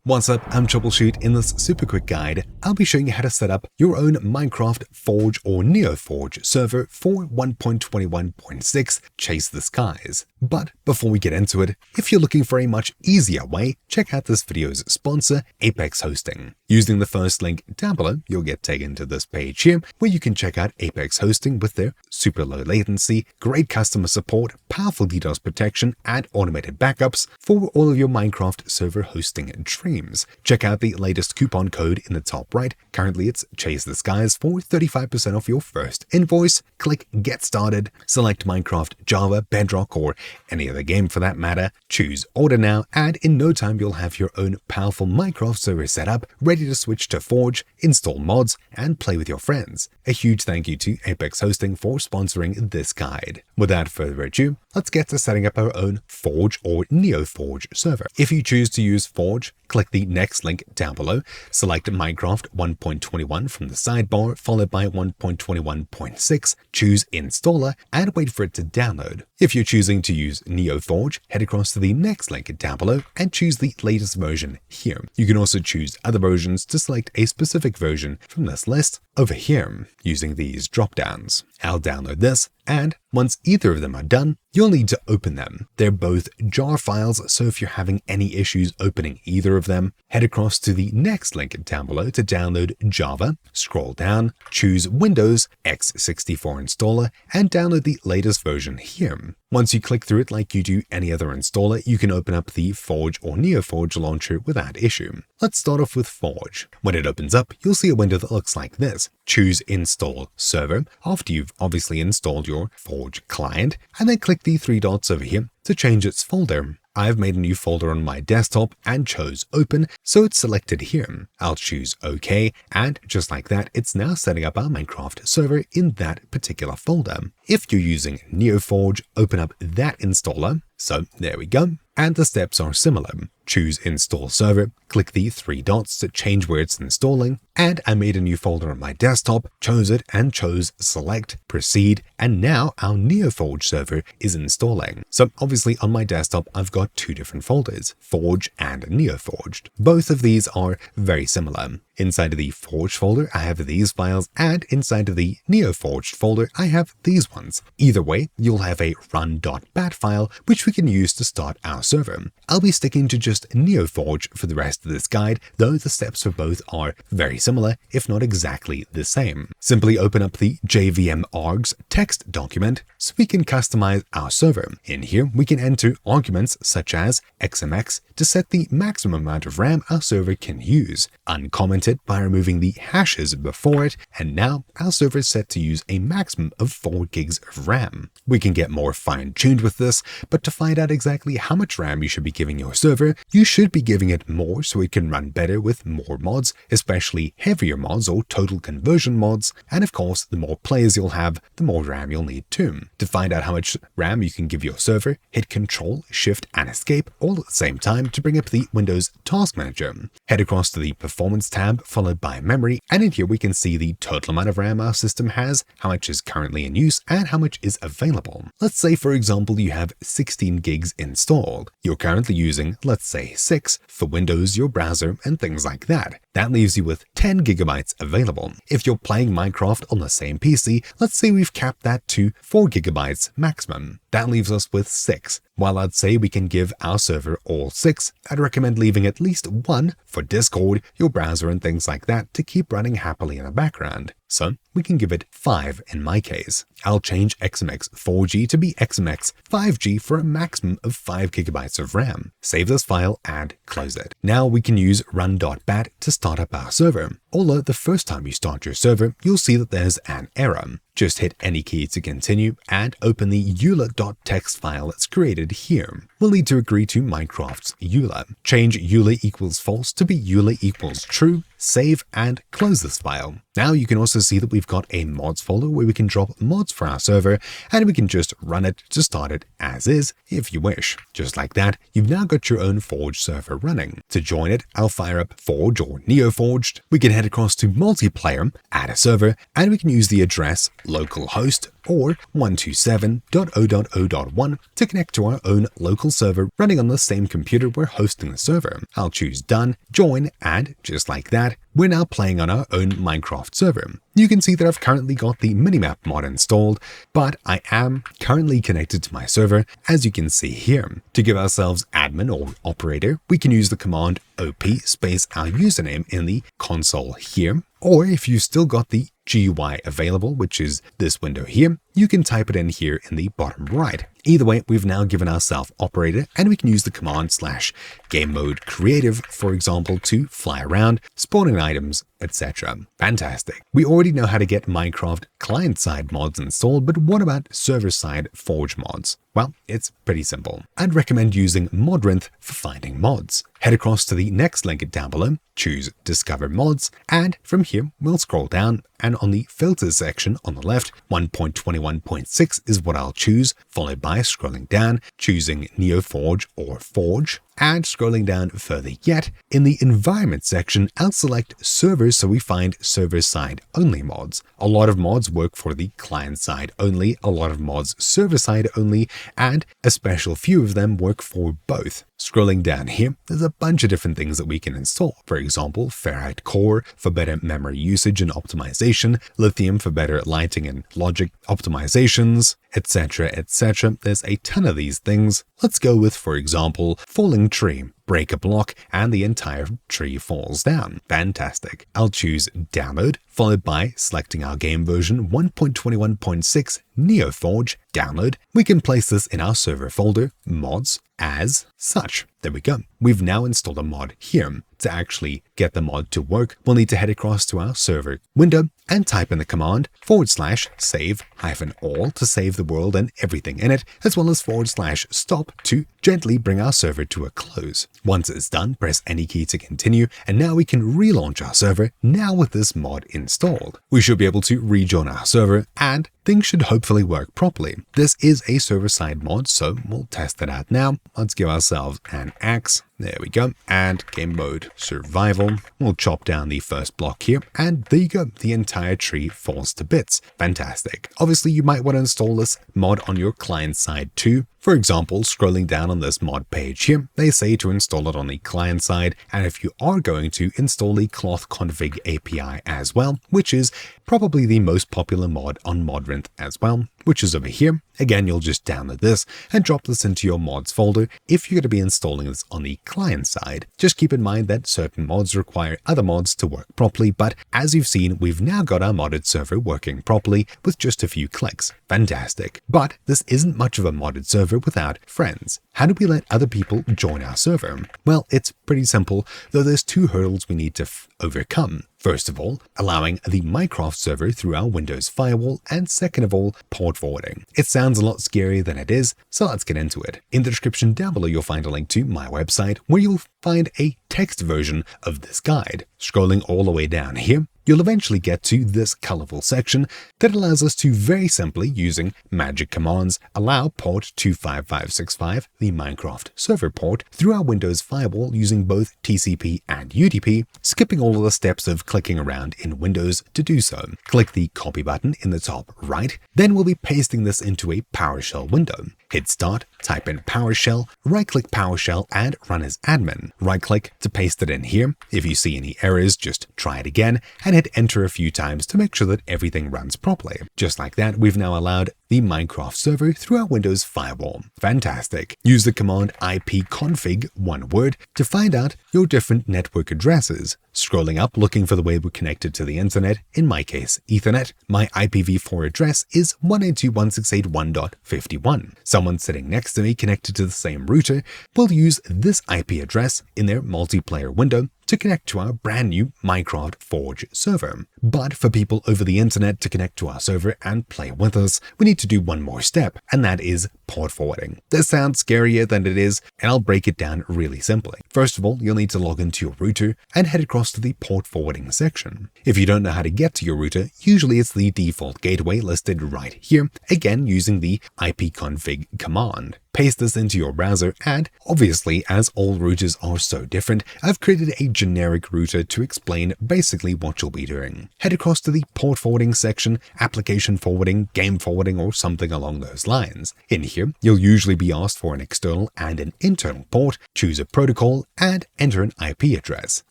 What's up, I'm Troubleshoot. In this super quick guide, I'll be showing you how to set up your own Minecraft Forge or NeoForge server for 1.21.6 Chase the Skies. But before we get into it, if you're looking for a much easier way, check out this video's sponsor, Apex Hosting. Using the first link down below, you'll get taken to this page here where you can check out Apex Hosting with their super low latency, great customer support, powerful DDoS protection, and automated backups for all of your Minecraft server hosting dreams. Check out the latest coupon code in the top right. Currently, it's Chase the Skies for 35% off your first invoice. Click Get Started, select Minecraft, Java, Bedrock, or any other game for that matter. Choose Order Now, and in no time you'll have your own powerful Minecraft server set up, ready to switch to Forge, install mods, and play with your friends. A huge thank you to Apex Hosting for sponsoring this guide. Without further ado, let's get to setting up our own Forge or NeoForge server. If you choose to use Forge, click the next link down below, select Minecraft 1.21 from the sidebar, followed by 1.21.6, choose Installer, and wait for it to download. If you're choosing to use NeoForge, head across to the next link down below and choose the latest version here. You can also choose other versions to select a specific version from this list over here using these drop-downs. I'll download this, and once either of them are done, you'll need to open them. They're both jar files, so if you're having any issues opening either of them, head across to the next link down below to download Java, scroll down, choose Windows, x64 installer, and download the latest version here. Once you click through it like you do any other installer, you can open up the Forge or NeoForge launcher without issue. Let's start off with Forge. When it opens up, you'll see a window that looks like this. Choose Install Server after you've obviously installed your Forge client, and then click the three dots over here to change its folder. I've made a new folder on my desktop and chose Open, so it's selected here. I'll choose OK, and just like that, it's now setting up our Minecraft server in that particular folder. If you're using NeoForge, open up that installer. So there we go. And the steps are similar. Choose Install Server, click the three dots to change where it's installing, and I made a new folder on my desktop, chose it, and chose Select, Proceed, and now our NeoForge server is installing. So obviously on my desktop, I've got two different folders, Forge and NeoForged. Both of these are very similar. Inside of the Forge folder, I have these files, and inside of the NeoForged folder, I have these ones. Either way, you'll have a run.bat file, which we can use to start our server. I'll be sticking to just NeoForge for the rest of this guide, though the steps for both are very similar, if not exactly the same. Simply open up the JVM args text document so we can customize our server. In here, we can enter arguments such as XMX to set the maximum amount of RAM our server can use, uncomment it by removing the hashes before it, and now our server is set to use a maximum of 4 gigs of RAM. We can get more fine-tuned with this, but to find out exactly how much RAM you should be giving your server, you should be giving it more so it can run better with more mods, especially heavier mods or total conversion mods, and of course, the more players you'll have, the more RAM you'll need too. To find out how much RAM you can give your server, hit Ctrl, Shift, and Escape all at the same time to bring up the Windows Task Manager. Head across to the Performance tab, followed by Memory, and in here we can see the total amount of RAM our system has, how much is currently in use, and how much is available. Let's say, for example, you have 16 gigs installed. You're currently using, let's say, 6 for Windows, your browser, and things like that. That leaves you with 10 gigabytes available. If you're playing Minecraft on the same PC, let's say we've capped that to 4 gigabytes maximum. That leaves us with 6. While I'd say we can give our server all 6, I'd recommend leaving at least 1 for Discord, your browser, and things like that to keep running happily in the background. So we can give it 5 in my case. I'll change XMX 4G to be XMX 5G for a maximum of 5 gigabytes of RAM. Save this file and close it. Now we can use run.bat to start up our server. Although the first time you start your server, you'll see that there's an error. Just hit any key to continue and open the eula.txt file that's created here. We'll need to agree to Minecraft's EULA. Change EULA equals false to be EULA equals true, save, and close this file. Now you can also see that we've got a mods folder where we can drop mods for our server, and we can just run it to start it as is if you wish. Just like that, you've now got your own Forge server running. To join it, I'll fire up Forge or NeoForged. We can head across to multiplayer, add a server, and we can use the address localhost or 127.0.0.1 to connect to our own local server running on the same computer we're hosting the server. I'll choose Done, Join, and just like that, we're now playing on our own Minecraft server. You can see that I've currently got the minimap mod installed, but I am currently connected to my server, as you can see here. To give ourselves admin or operator, we can use the command op space our username in the console here, or if you've still got the GUI available, which is this window here, you can type it in here in the bottom right. Either way, we've now given ourselves operator, and we can use the command /game mode creative, for example, to fly around, spawning items, etc. Fantastic. We already know how to get Minecraft client-side mods installed, but what about server-side Forge mods? Well, it's pretty simple. I'd recommend using Modrinth for finding mods. Head across to the next link down below, choose Discover Mods, and from here, we'll scroll down, and on the Filters section on the left, 1.21.6 is what I'll choose, followed by scrolling down, choosing NeoForge or Forge, and scrolling down further yet, in the Environment section, I'll select Servers so we find server-side only mods. A lot of mods work for the client-side only, a lot of mods server-side only, and a special few of them work for both. Scrolling down here, there's a bunch of different things that we can install. For example, Ferrite Core for better memory usage and optimization, Lithium for better lighting and logic optimizations, etc, etc. There's a ton of these things. Let's go with, for example, Falling Tree. Break a block and the entire tree falls down. Fantastic. I'll choose Download, followed by selecting our game version 1.21.6 NeoForge Download. We can place this in our server folder, Mods, as such. There we go. We've now installed a mod here. To actually get the mod to work, we'll need to head across to our server window and type in the command /save-all to save the world and everything in it, as well as /stop to gently bring our server to a close. Once it's done, press any key to continue, and now we can relaunch our server now with this mod installed. We should be able to rejoin our server, and things should hopefully work properly. This is a server-side mod, so we'll test it out now. Let's give ourselves an axe. There we go. And game mode survival. We'll chop down the first block here, and there you go. The entire tree falls to bits. Fantastic. Obviously, you might want to install this mod on your client side too. For example, scrolling down on this mod page here, they say to install it on the client side, and if you are going to, install the cloth config API as well, which is probably the most popular mod on Modrinth as well, which is over here. Again, you'll just download this and drop this into your mods folder if you're going to be installing this on the client side. Just keep in mind that certain mods require other mods to work properly, but as you've seen, we've now got our modded server working properly with just a few clicks. Fantastic. But this isn't much of a modded server without friends. How do we let other people join our server? Well, it's pretty simple, though there's two hurdles we need to overcome. First of all, allowing the Minecraft server through our Windows firewall, and second of all, port forwarding. It sounds a lot scarier than it is, so let's get into it. In the description down below, you'll find a link to my website where you'll find a text version of this guide. Scrolling all the way down here, you'll eventually get to this colorful section that allows us to very simply, using magic commands, allow port 25565, the Minecraft server port, through our Windows firewall using both TCP and UDP, skipping all of the steps of clicking around in Windows to do so. Click the copy button in the top right, then we'll be pasting this into a PowerShell window. Hit start, type in PowerShell, right-click PowerShell, and run as admin. Right-click to paste it in here. If you see any errors, just try it again, and hit enter a few times to make sure that everything runs properly. Just like that, we've now allowed the Minecraft server through our Windows firewall. Fantastic. Use the command ipconfig, one word, to find out your different network addresses. Scrolling up, looking for the way we're connected to the internet, in my case, Ethernet. My IPv4 address is 192.168.1.51. Someone sitting next to me connected to the same router will use this IP address in their multiplayer window to connect to our brand new Minecraft Forge server. But for people over the internet to connect to our server and play with us, we need to do one more step, and that is port forwarding. This sounds scarier than it is, and I'll break it down really simply. First of all, you'll need to log into your router and head across to the port forwarding section. If you don't know how to get to your router, usually it's the default gateway listed right here, again using the ipconfig command. Paste this into your browser, and obviously, as all routers are so different, I've created a generic router to explain basically what you'll be doing. Head across to the port forwarding section, application forwarding, game forwarding, or something along those lines. In here, you'll usually be asked for an external and an internal port, choose a protocol, and enter an IP address.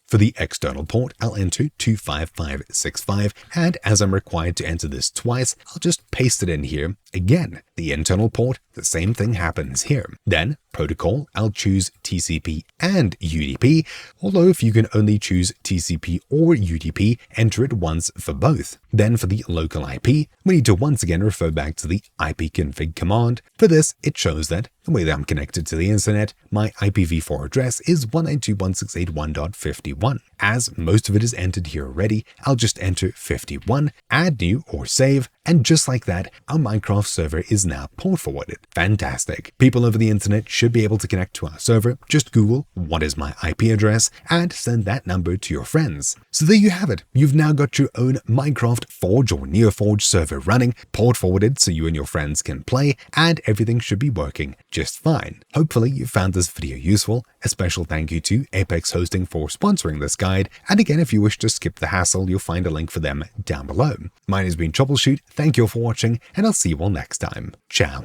For the external port, I'll enter 25565, and as I'm required to enter this twice, I'll just paste it in here. Again, the internal port, the same thing happens here. Then, protocol, I'll choose TCP and UDP, although if you can only choose TCP or UDP, enter it once for both. Then for the local IP, we need to once again refer back to the ipconfig command. For this, it shows that the way that I'm connected to the internet, my IPv4 address is 192.168.1.51. As most of it is entered here already, I'll just enter 51, add new or save, and just like that, our Minecraft server is now port forwarded. Fantastic. People over the internet should be able to connect to our server. Just Google, what is my IP address, and send that number to your friends. So there you have it. You've now got your own Minecraft Forge or NeoForge server running, port forwarded so you and your friends can play, and everything should be working just fine. Hopefully you found this video useful. A special thank you to Apex Hosting for sponsoring this guide, and again, if you wish to skip the hassle, you'll find a link for them down below. Mine has been Troubleshoot. Thank you all for watching, and I'll see you all next time. Ciao.